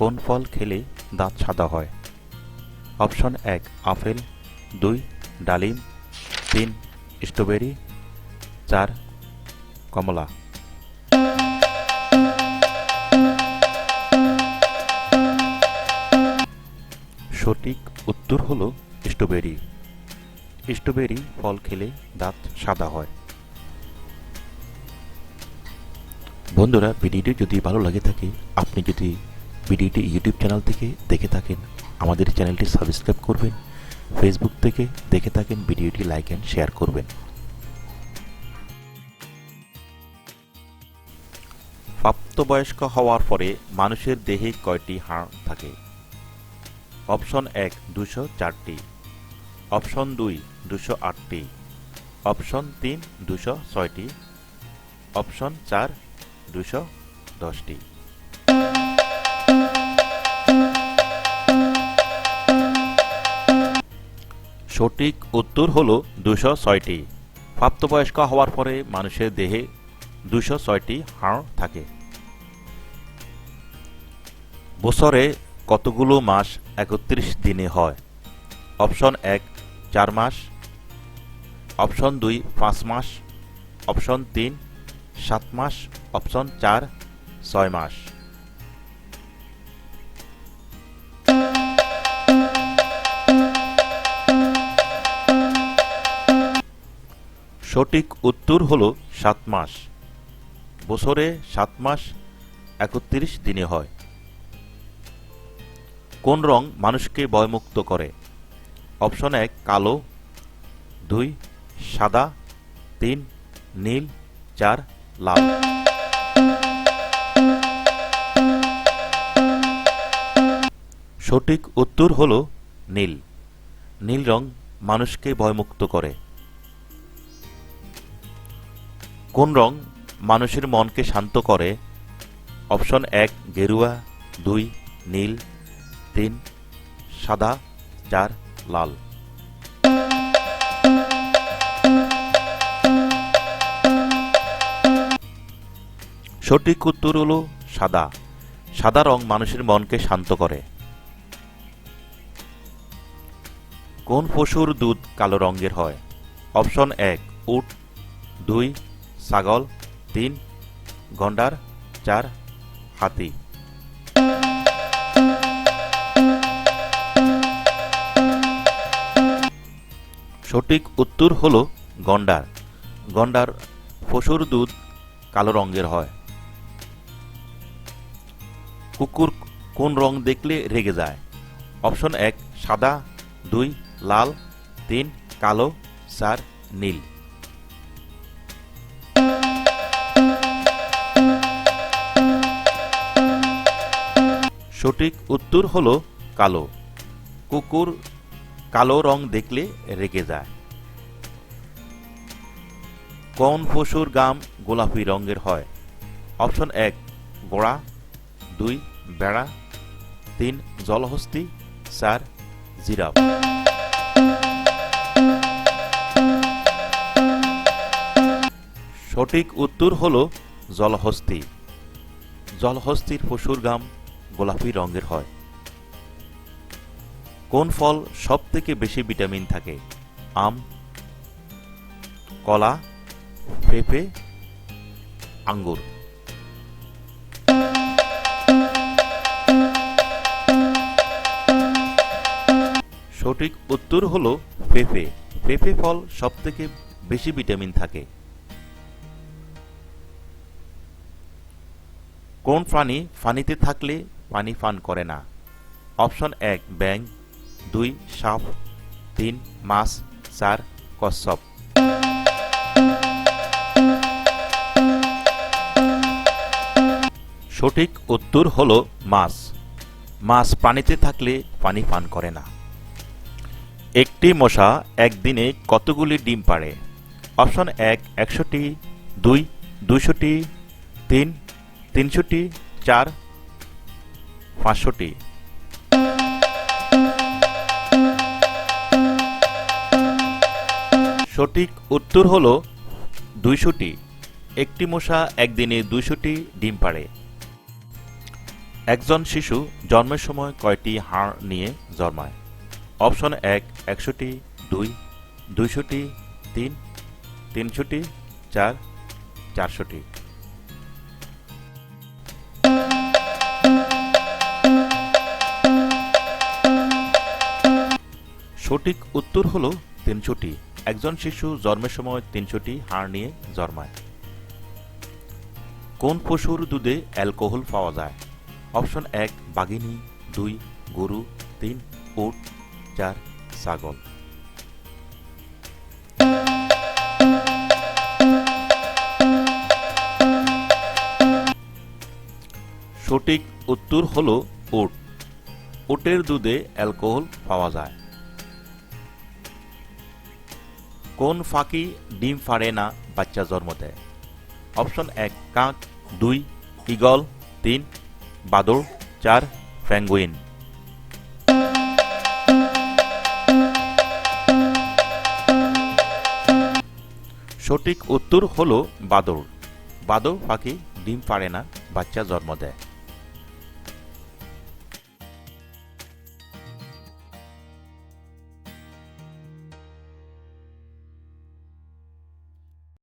কোন ফল খেলে দাঁত সাদা হয়? অপশন ১ আপেল, ২ ডালিম, ৩ স্ট্রবেরি, ৪ কমলা। সঠিক উত্তর হলো স্ট্রবেরি। স্ট্রবেরি ফল খেলে দাঁত সাদা হয়। বন্ধুরা, ভিডিওটি যদি ভালো লাগে থাকে, আপনি যদি ভিডিওটি ইউটিউব চ্যানেল থেকে দেখে থাকেন, আমাদের চ্যানেলটি সাবস্ক্রাইব করবেন। ফেসবুক থেকে দেখে থাকেন, ভিডিওটি লাইক অ্যান্ড শেয়ার করবেন। প্রাপ্তবয়স্ক হওয়ার পরে মানুষের দেহে কয়টি হাড় থাকে? অপশন ১ 204টি, অপশন ২ 208টি, অপশন ৩ 206টি, অপশন ৪ 210টি। সঠিক উত্তর হল 206টি। প্রাপ্তবয়স্ক হওয়ার পরে মানুষের দেহে 206টি হাড় থাকে। বছরে কতগুলো মাস ৩১ দিনে হয়? অপশন ১ ৪ মাস, অপশন ২ ৫ মাস, অপশন ৩ ৭ মাস, অপশন ৪ ৬ মাস। সঠিক উত্তর হল ৭ মাস। বছরে ৭ মাস ৩১ দিনে হয়। কোন রং মানুষকে ভয়মুক্ত করে? অপশন ১ কালো, ২ সাদা, ৩ নীল, ৪ লাল। সঠিক উত্তর হল নীল। নীল রং মানুষকে ভয়মুক্ত করে। কোন রং মানুষের মনকে শান্ত করে? অপশন ১ গেরুয়া, ২ নীল, ৩ সাদা, ৪ লাল। সঠিক উত্তর হল সাদা। সাদা রং মানুষের মনকে শান্ত করে। কোন পশুর দুধ কালো রঙের হয়? অপশন ১ উট, ২ ছাগল, ৩ গন্ডার, ৪ হাতি। সঠিক উত্তর হল গন্ডার। গন্ডার পশুর দুধ কালো রঙের হয়। কুকুর কোন রং দেখলে রেগে যায়? অপশন ১ সাদা, ২ লাল, ৩ কালো, ৪ নীল। সঠিক উত্তর হল কালো। কুকুর কালো রং দেখলে রেগে যায়। কোন পশুর গাম গোলাপি রঙের হয়? অপশন ১ ঘোড়া, ২ বেড়া, ৩ জলহস্তী, ৪ জিরাফ। সঠিক উত্তর হল জলহস্তী। জলহস্তীর পশুর গাম গোলাপি রঙের হয়। কোন ফল সবথেকে বেশি ভিটামিন থাকে? আম, কলা, পেঁপে, আঙ্গুর। সঠিক উত্তর হল পেঁপে। পেঁপে ফল সবথেকে বেশি ভিটামিন থাকে। কোন প্রাণী পানিতে থাকলে পানি পান করে না? অপশন ১ ব্যাঙ, ২ সাপ, ৩ মাছ, ৪ কচ্ছপ। সঠিক উত্তর হল মাছ। মাছ পানিতে থাকলে পানি পান করে না। একটি মশা একদিনে কতগুলি ডিম পাড়ে? অপশন ১ ১০০টি, ২ ২০০টি, ৩ ৩০০টি, ৪ ৫০০টি। সঠিক উত্তর হল ২০০টি। একটি মশা একদিনে ২০০টি ডিম পাড়ে। একজন শিশু জন্মের সময় কয়টি হাড় নিয়ে জন্মায়? অপশন 1 100টি, 2 200টি, 3 300টি, 4 400টি। সঠিক উত্তর হলো 300টি। একজন শিশু জন্মের সময় 300টি হাড় নিয়ে জন্মায়। কোন পশুর দুধে অ্যালকোহল পাওয়া যায়? অপশন 1 বাঘিনী, 2 গরু, 3 উট, 4 ছাগল। সঠিক উত্তর হলো উট। উটের দুধে অ্যালকোহল পাওয়া যায়। কোন পাখি ডিম পাড়ে না, বাচ্চা জন্ম দেয়? অপশন 1 কাক, 2 ঈগল, 3 বাদুড়, 4 পেঙ্গুইন। সঠিক উত্তর হলো বাদুড়। বাদুড় পাখি ডিম পাড়ে না, বাচ্চা জন্ম দেয়।